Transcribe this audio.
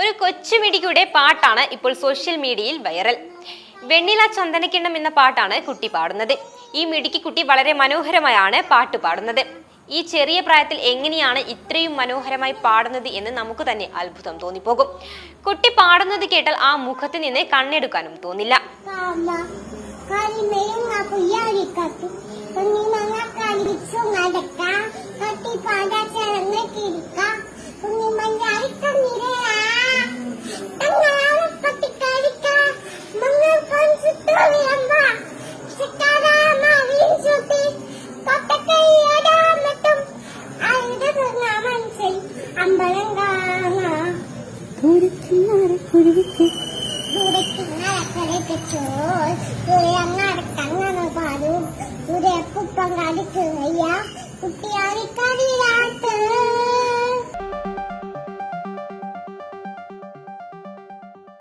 ഒരു കൊച്ചുമിടിയുടെ പാട്ടാണ് ഇപ്പോൾ സോഷ്യൽ മീഡിയയിൽ വൈറൽ. വെണ്ണില ചന്ദനക്കിണ്ണം എന്ന പാട്ടാണ് കുട്ടി പാടുന്നത്. ഈ മിടുക്കി കുട്ടി വളരെ മനോഹരമായാണ് പാട്ട് പാടുന്നത്. ഈ ചെറിയ പ്രായത്തിൽ എങ്ങനെയാണ് ഇത്രയും മനോഹരമായി പാടുന്നത് എന്ന് നമുക്ക് തന്നെ അത്ഭുതം തോന്നിപ്പോകും. കുട്ടി പാടുന്നത് കേട്ടാൽ ആ മുഖത്ത് നിന്ന് കണ്ണെടുക്കാനും തോന്നില്ല. കുട്ടിയാളിക്കറിയാ